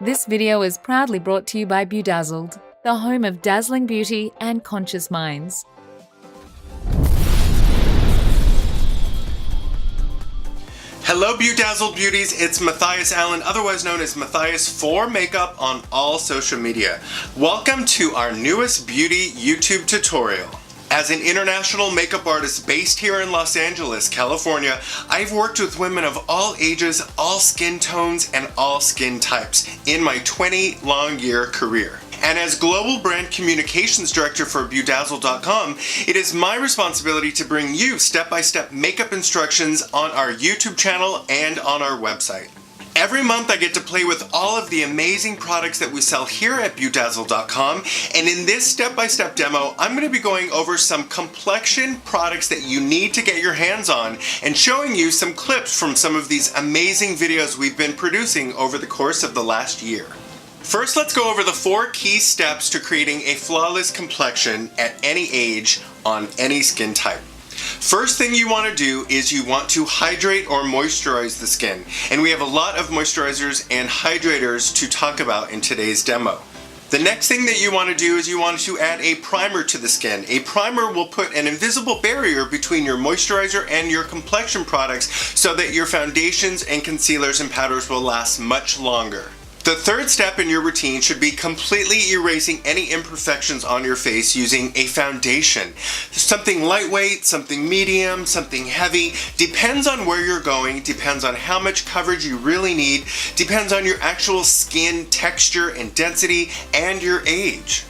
This video is proudly brought to you by BeauDazzled, the home of dazzling beauty and conscious minds. Hello BeauDazzled beauties, it's Mathias Allen, otherwise known as Mathias for Makeup on all social media. Welcome to our newest beauty YouTube tutorial. As an international makeup artist based here in Los Angeles, California, I've worked with women of all ages, all skin tones, and all skin types in my 20-long-year career. And as Global Brand Communications Director for BeauDazzled.com, it is my responsibility to bring you step-by-step makeup instructions on our YouTube channel and on our website. Every month I get to play with all of the amazing products that we sell here at BeauDazzled.com, and in this step-by-step demo, I'm going to be going over some Complexion products that you need to get your hands on and showing you some clips from some of these amazing videos we've been producing over the course of the last year. First, let's go over the 4 key steps to creating a flawless complexion at any age on any skin type. First thing you want to do is you want to hydrate or moisturize the skin. And we have a lot of moisturizers and hydrators to talk about in today's demo. The next thing that you want to do is you want to add a primer to the skin. A primer will put an invisible barrier between your moisturizer and your complexion products so that your foundations and concealers and powders will last much longer. The third step in your routine should be completely erasing any imperfections on your face using a foundation. Something lightweight, something medium, something heavy. Depends on where you're going, depends on how much coverage you really need, depends on your actual skin texture and density and your age.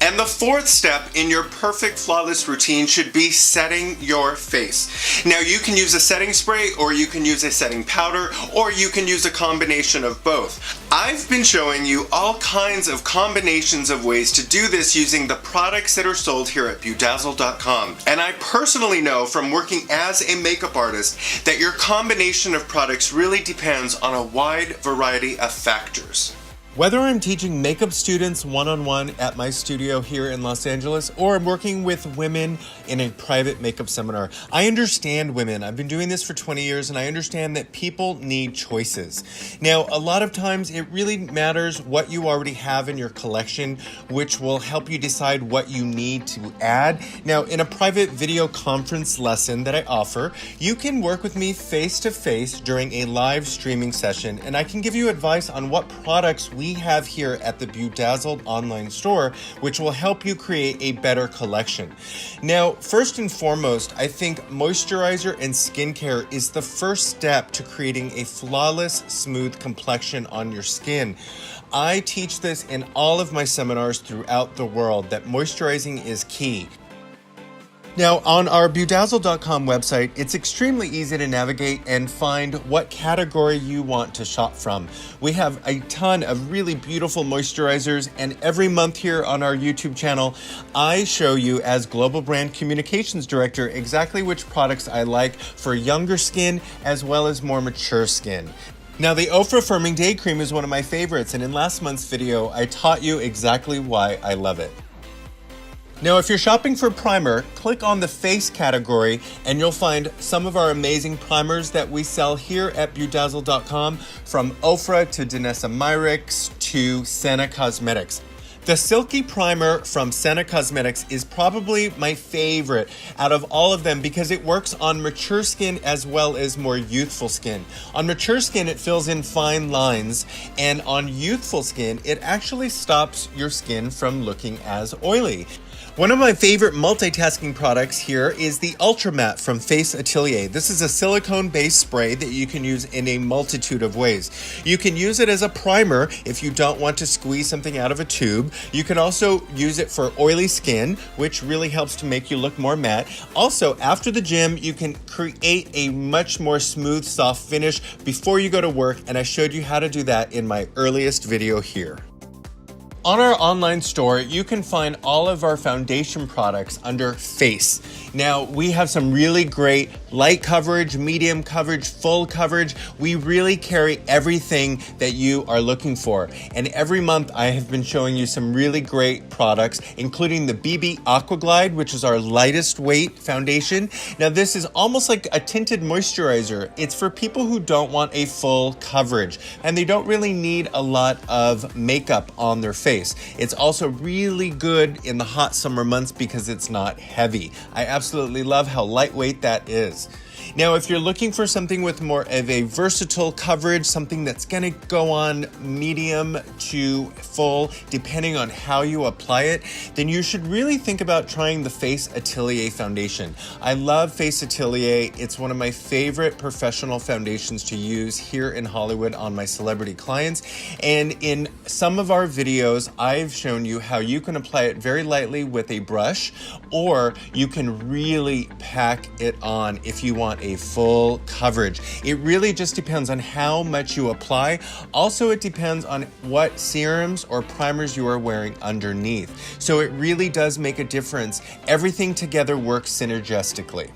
And the fourth step in your perfect flawless routine should be setting your face. Now you can use a setting spray, or you can use a setting powder, or you can use a combination of both. I've been showing you all kinds of combinations of ways to do this using the products that are sold here at BeauDazzled.com. And I personally know from working as a makeup artist that your combination of products really depends on a wide variety of factors. Whether I'm teaching makeup students one-on-one at my studio here in Los Angeles, or I'm working with women in a private makeup seminar, I understand women. I've been doing this for 20 years and I understand that people need choices. Now, a lot of times it really matters what you already have in your collection, which will help you decide what you need to add. Now, in a private video conference lesson that I offer, you can work with me face-to-face during a live streaming session, and I can give you advice on what products we have here at the BeauDazzled online store, which will help you create a better collection. Now, first and foremost, I think moisturizer and skincare is the first step to creating a flawless, smooth complexion on your skin. I teach this in all of my seminars throughout the world, that moisturizing is key. Now, on our BeauDazzled.com website, it's extremely easy to navigate and find what category you want to shop from. We have a ton of really beautiful moisturizers, and every month here on our YouTube channel, I show you as Global Brand Communications Director exactly which products I like for younger skin as well as more mature skin. Now, the Ofra Firming Day Cream is one of my favorites, and in last month's video, I taught you exactly why I love it. Now, if you're shopping for primer, click on the face category and you'll find some of our amazing primers that we sell here at BeauDazzled.com, from Ofra to Danessa Myricks to Senna Cosmetics. The Silky Primer from Senna Cosmetics is probably my favorite out of all of them because it works on mature skin as well as more youthful skin. On mature skin, it fills in fine lines, and on youthful skin, it actually stops your skin from looking as oily. One of my favorite multitasking products here is the Ultra Matte from Face Atelier. This is a silicone-based spray that you can use in a multitude of ways. You can use it as a primer if you don't want to squeeze something out of a tube. You can also use it for oily skin, which really helps to make you look more matte. Also, after the gym, you can create a much more smooth, soft finish before you go to work, and I showed you how to do that in my earliest video here. On our online store, you can find all of our foundation products under Face. Now, we have some really great light coverage, medium coverage, full coverage. We really carry everything that you are looking for. And every month I have been showing you some really great products, including the BB Aqua Glide, which is our lightest weight foundation. Now this is almost like a tinted moisturizer. It's for people who don't want a full coverage and they don't really need a lot of makeup on their face. It's also really good in the hot summer months because it's not heavy. I absolutely love how lightweight that is. Now, if you're looking for something with more of a versatile coverage, something that's gonna go on medium to full, depending on how you apply it, then you should really think about trying the Face Atelier foundation. I love Face Atelier. It's one of my favorite professional foundations to use here in Hollywood on my celebrity clients. And in some of our videos, I've shown you how you can apply it very lightly with a brush, or you can really pack it on if you want a full coverage. It really just depends on how much you apply. Also, it depends on what serums or primers you are wearing underneath. So it really does make a difference. Everything together works synergistically.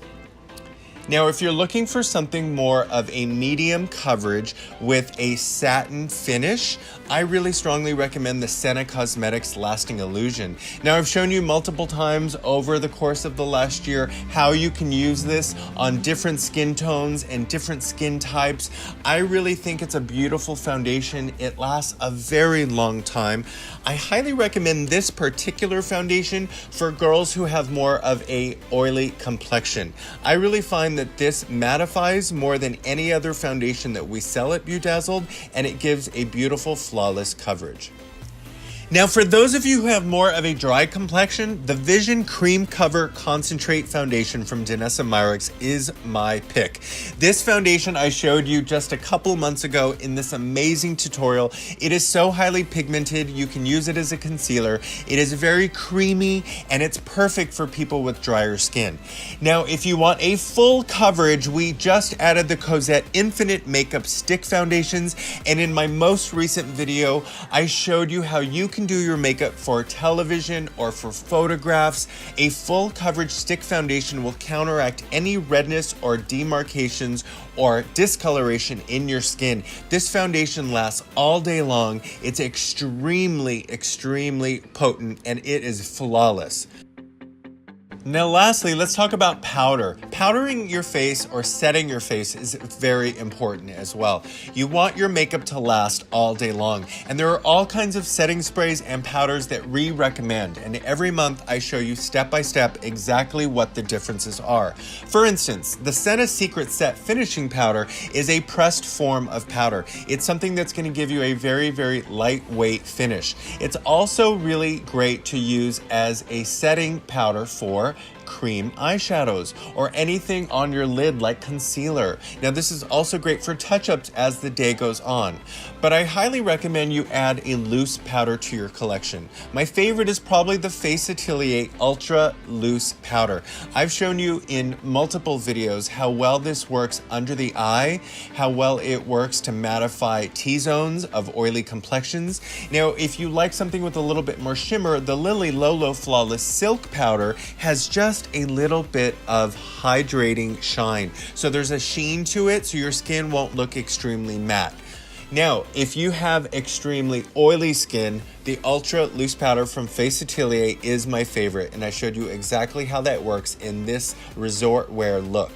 Now, if you're looking for something more of a medium coverage with a satin finish, I really strongly recommend the Senna Cosmetics Lasting Illusion. Now, I've shown you multiple times over the course of the last year how you can use this on different skin tones and different skin types. I really think it's a beautiful foundation. It lasts a very long time. I highly recommend this particular foundation for girls who have more of a oily complexion. I really find that this mattifies more than any other foundation that we sell at BeauDazzled, and it gives a beautiful, flawless coverage. Now, for those of you who have more of a dry complexion, the Vision Cream Cover Concentrate Foundation from Danessa Myricks is my pick. This foundation I showed you just a couple months ago in this amazing tutorial. It is so highly pigmented, you can use it as a concealer. It is very creamy, and it's perfect for people with drier skin. Now, if you want a full coverage, we just added the Cosette Infinite Makeup Stick Foundations, and in my most recent video, I showed you how you can do your makeup for television or for photographs. A full coverage stick foundation will counteract any redness or demarcations or discoloration in your skin. This foundation lasts all day long. It's extremely potent, and it is flawless. Now lastly, let's talk about powder. Powdering your face or setting your face is very important as well. You want your makeup to last all day long, and there are all kinds of setting sprays and powders that we recommend, and every month I show you step by step exactly what the differences are. For instance, the Senna Secret Set Finishing Powder is a pressed form of powder. It's something that's going to give you a very lightweight finish. It's also really great to use as a setting powder for cream eyeshadows or anything on your lid like concealer. Now, this is also great for touch-ups as the day goes on, but I highly recommend you add a loose powder to your collection. My favorite is probably the Face Atelier Ultra Loose Powder. I've shown you in multiple videos how well this works under the eye, how well it works to mattify T-zones of oily complexions. Now, if you like something with a little bit more shimmer, the Lily Lolo Flawless Silk Powder has just a little bit of hydrating shine. So there's a sheen to it, so your skin won't look extremely matte. Now, if you have extremely oily skin, the Ultra Loose Powder from Face Atelier is my favorite, and I showed you exactly how that works in this resort wear look.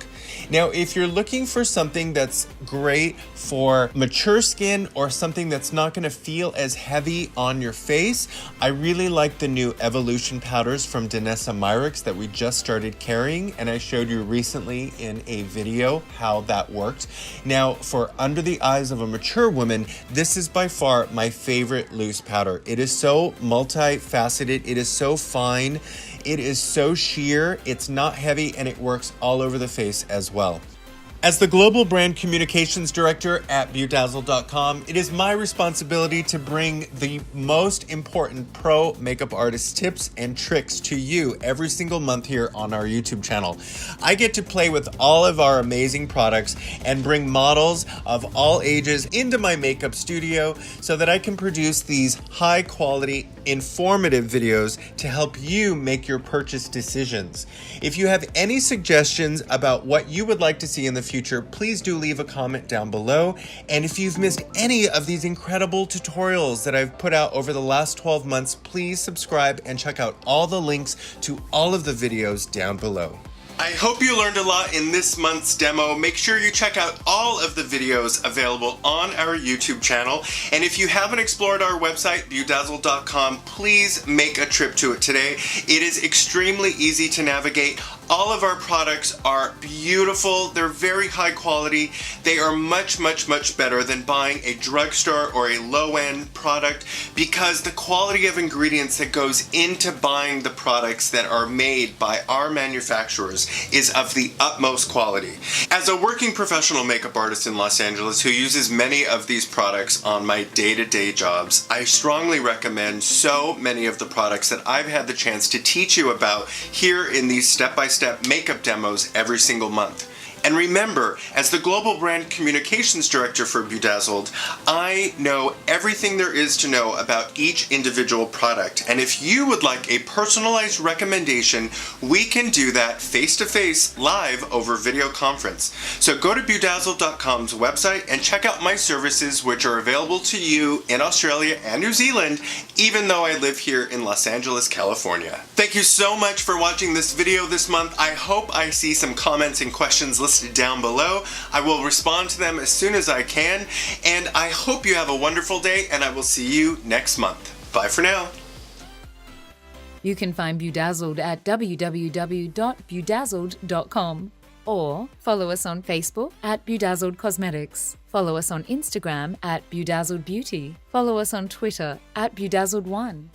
Now, if you're looking for something that's great for mature skin or something that's not going to feel as heavy on your face, I really like the new Evolution powders from Danessa Myricks that we just started carrying, and I showed you recently in a video how that worked. Now, for under the eyes of a mature woman, this is by far my favorite loose powder. It is so multifaceted, it is so fine, it is so sheer, it's not heavy, and it works all over the face as well. As the Global Brand Communications Director at BeauDazzled.com, it is my responsibility to bring the most important pro makeup artist tips and tricks to you every single month here on our YouTube channel. I get to play with all of our amazing products and bring models of all ages into my makeup studio so that I can produce these high quality, informative videos to help you make your purchase decisions. If you have any suggestions about what you would like to see in the future, please do leave a comment down below. And if you've missed any of these incredible tutorials that I've put out over the last 12 months, please subscribe and check out all the links to all of the videos down below. I hope you learned a lot in this month's demo. Make sure you check out all of the videos available on our YouTube channel. And if you haven't explored our website, BeauDazzled.com, please make a trip to it today. It is extremely easy to navigate. All of our products are beautiful. They're very high quality. They are much, much, much better than buying a drugstore or a low-end product because the quality of ingredients that goes into buying the products that are made by our manufacturers is of the utmost quality. As a working professional makeup artist in Los Angeles who uses many of these products on my day-to-day jobs, I strongly recommend so many of the products that I've had the chance to teach you about here in these step-by-step makeup demos every single month. And remember, as the Global Brand Communications Director for BeauDazzled, I know everything there is to know about each individual product. And if you would like a personalized recommendation, we can do that face-to-face live over video conference. So go to BeauDazzled.com's website and check out my services, which are available to you in Australia and New Zealand, even though I live here in Los Angeles, California. Thank you so much for watching this video this month. I hope I see some comments and questions listed down below. I will respond to them as soon as I can, and I hope you have a wonderful day, and I will see you next month. Bye for now. You can find BeauDazzled at www.beaudazzled.com or follow us on Facebook at BeauDazzled Cosmetics. Follow us on Instagram at BeauDazzled Beauty. Follow us on Twitter at BeauDazzled1.